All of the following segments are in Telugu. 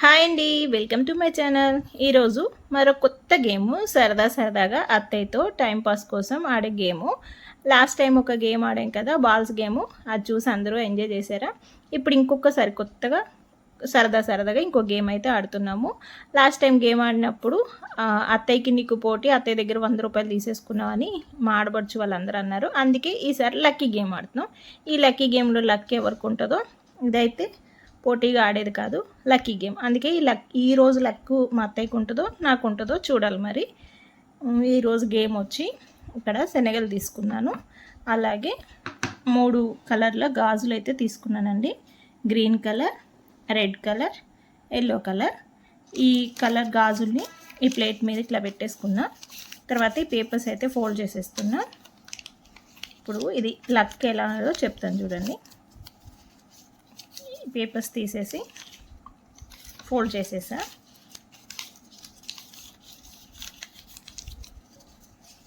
హాయ్ అండి, వెల్కమ్ టు మై ఛానల్. ఈరోజు మరో కొత్త గేమ్ సరదాగా అత్తయ్యతో టైంపాస్ కోసం ఆడే గేము. లాస్ట్ టైం ఒక గేమ్ ఆడాం కదా, బాల్స్ గేము. అది చూసి అందరూ ఎంజాయ్ చేశారా? ఇప్పుడు ఇంకొకసారి కొత్తగా సరదాగా ఇంకో గేమ్ అయితే ఆడుతున్నాము. లాస్ట్ టైం గేమ్ ఆడినప్పుడు అత్తయ్యకి నీకు పోటీ, అత్తయ్య దగ్గర 100 రూపాయలు తీసేసుకున్నావు అని మా ఆడబడుచు వాళ్ళందరూ అన్నారు. అందుకే ఈసారి లక్కీ గేమ్ ఆడుతున్నాం. ఈ లక్కీ గేమ్లో లక్ ఎవరికి ఉంటుందో, ఇదైతే పోటీగా ఆడేది కాదు, లక్కీ గేమ్. అందుకే ఈరోజు లక్కు మా అత్తయ్యకు ఉంటుందో నాకు ఉంటుందో చూడాలి. మరి ఈరోజు గేమ్ వచ్చి ఇక్కడ శనగలు తీసుకున్నాను, అలాగే 3 కలర్ల గాజులు అయితే తీసుకున్నానండి. Green colour, red colour, yellow colour. ఈ కలర్ గాజుల్ని ఈ ప్లేట్ మీద ఇట్లా పెట్టేసుకున్నా. తర్వాత ఈ పేపర్స్ అయితే ఫోల్డ్ చేసేస్తున్నా. ఇప్పుడు ఇది లక్ ఎలా ఉన్నదో చెప్తాను చూడండి. పేపర్స్ తీసేసి ఫోల్డ్ చేసేసా.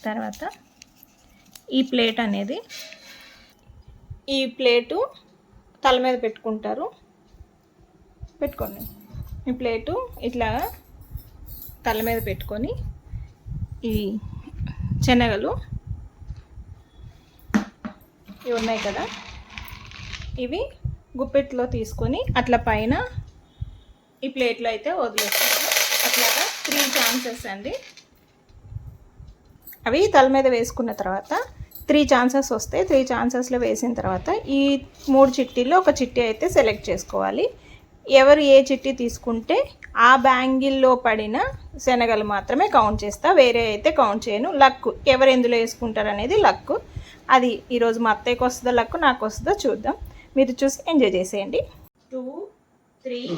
తర్వాత ఈ ప్లేట్ అనేది, ఈ ప్లేటు తల మీద పెట్టుకుంటారు, పెట్టుకోండి. ఈ ప్లేటు ఇట్లా తల మీద పెట్టుకొని ఈ శనగలు ఇవి ఉన్నాయి కదా, ఇవి గుప్పెట్లో తీసుకొని అట్లా పైన ఈ ప్లేట్లో అయితే వదిలేస్తాను. అట్లాగా 3 ఛాన్సెస్ అండి. అవి తల మీద వేసుకున్న తర్వాత 3 ఛాన్సెస్ వస్తాయి. 3 ఛాన్సెస్లో వేసిన తర్వాత ఈ 3 చిట్టీల్లో ఒక చిట్టి అయితే సెలెక్ట్ చేసుకోవాలి. ఎవరు ఏ చిట్టి తీసుకుంటే ఆ బ్యాంగిల్లో పడిన శనగలు మాత్రమే కౌంట్ చేస్తా, వేరే అయితే కౌంట్ చేయను. లక్ ఎవరు ఎందులో వేసుకుంటారు అనేది లక్. అది ఈరోజు మా అత్తయ్యకి వస్తుందో లక్, నాకు వస్తుందో చూద్దాం. మీరు చూసి ఎంజాయ్ చేసేయండి. 2, 3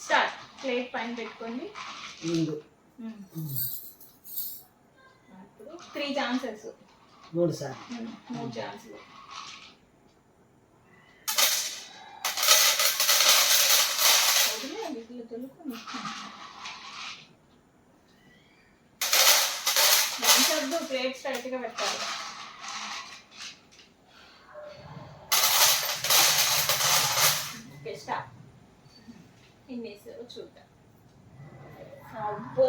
స్టార్ట్. ప్లేట్ పైన పెట్టుకోండి. ఇప్పుడు 3 ఛాన్సెస్, 3 ఛాన్సులు. ప్లేట్ స్ట్రైట్గా పెట్టాలి. స్టాప్. ఎన్ని వేసారో చూద్దాం. అబ్బో,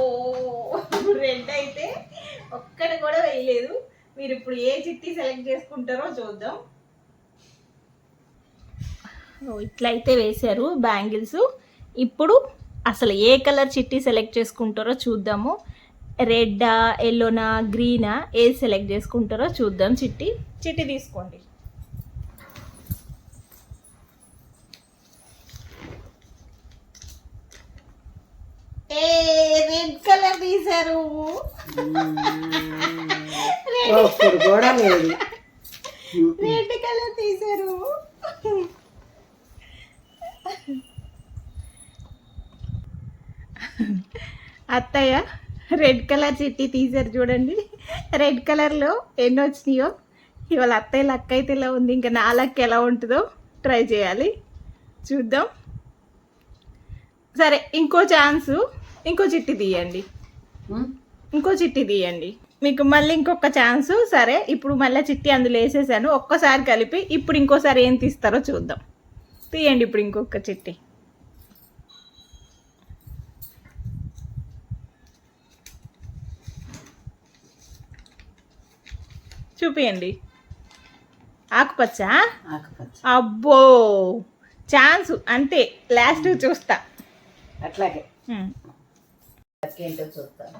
రెడ్ అయితే ఒక్కటి కూడా వేయలేదు. మీరు ఇప్పుడు ఏ చిట్టి సెలెక్ట్ చేసుకుంటారో చూద్దాం. ఇట్లయితే వేశారు బ్యాంగిల్స్. ఇప్పుడు అసలు ఏ కలర్ చిట్టి సెలెక్ట్ చేసుకుంటారో చూద్దాము. రెడ్డా, ఎల్లోనా, గ్రీనా, ఏది సెలెక్ట్ చేసుకుంటారో చూద్దాం. చిట్టి తీసుకోండి. రెడ్ కలర్ తీశారు. రెడ్ కలర్ తీశారు. అత్తయ్య రెడ్ కలర్ చిట్టి తీశారు చూడండి. రెడ్ కలర్లో ఎన్ని వచ్చినాయో. ఇవాళ అత్తయ్య లక్ అయితే ఇలా ఉంది, ఇంకా నా లక్ ఎలా ఉంటుందో ట్రై చేయాలి, చూద్దాం. సరే, ఇంకో ఛాన్సు, ఇంకో చిట్టి తీయండి. మీకు మళ్ళీ ఇంకొక ఛాన్సు. సరే, ఇప్పుడు మళ్ళీ చిట్టి అందులో వేసేసాను. ఒక్కసారి కలిపి ఇప్పుడు ఇంకోసారి ఏం తీస్తారో చూద్దాం. తీయండి ఇప్పుడు ఇంకొక చిట్టి. చూపియండి. ఆకుపచ్చ. అబ్బో, ఛాన్సు అంతే, లాస్ట్ చూస్తా. అట్లాగే ఏంటో చూద్దాం.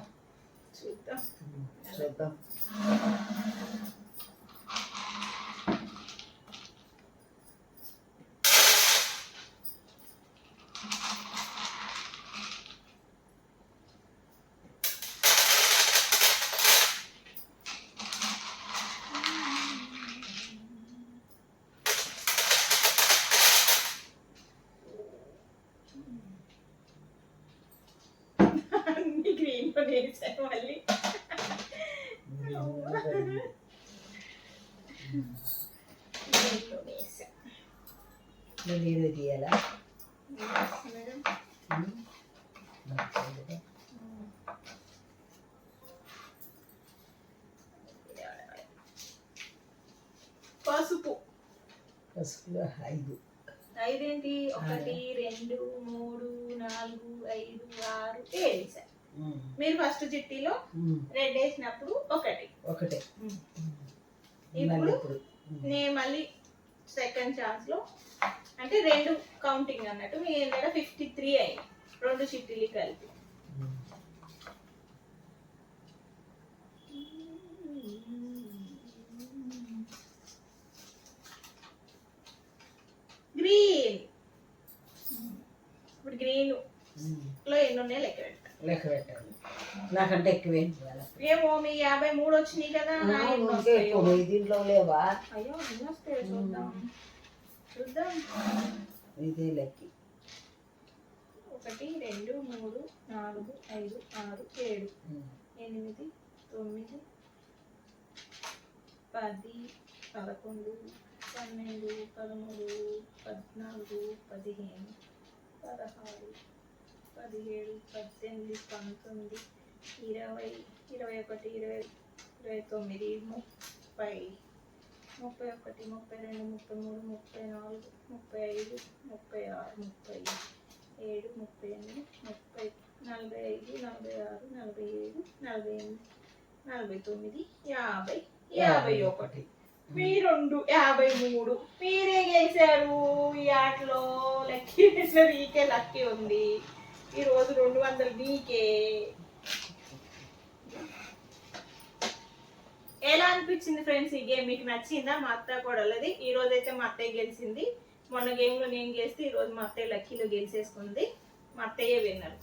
మళ్ళీ నీరు తీయాలా? పసుపు. పసుపులో 5. ఐదేంటి 1 2 3 4 5 6 7 వేసారు. మీరు ఫస్ట్ చిట్టీలో రెడ్ వేసినప్పుడు ఒకటే. ఇప్పుడు నేను మళ్ళీ సెకండ్ ఛాన్స్ లో అంటే 2 కౌంటింగ్ అన్నట్టు మీ దగ్గర 53 అయింది 2 చిట్టీలు కలిపి. గ్రీన్. ఇప్పుడు గ్రీన్ లో ఎన్ని ఉన్నాయి లెక్క పెట్టాలి. నాకంటే ఎక్కువ ఏమో మీ 53 వచ్చినాయి కదా. దీంట్లో లేవా? అయ్యో ఎన్ని వస్తాయో చూద్దాం. ఇదే లెక్క. 1 2 3 4 5 6 7 8 9 10 11 12 13 14 15 16 17 18 19 20 21 20 29 30 31 32 33 34 35 36 37 38 40 45 46 47 49 50 51. మీ 2 53 మీరే గెలిచారు ఈ ఆటలో. లక్కీ మీకే లక్కీ ఉంది ఈరోజు 200 మీకే. ఎలా అనిపించింది ఫ్రెండ్స్ ఈ గేమ్? మీకు నచ్చిందా? మా అత్త కోడలది. ఈ రోజు అయితే మా అత్తయ్య గెలిచింది. మొన్న గేమ్ లో నేను గెలిస్తే ఈ రోజు మా అత్తయ్య లక్కీలో గెలిచేసుకుంది. మా అత్తయ్య విన్నారు.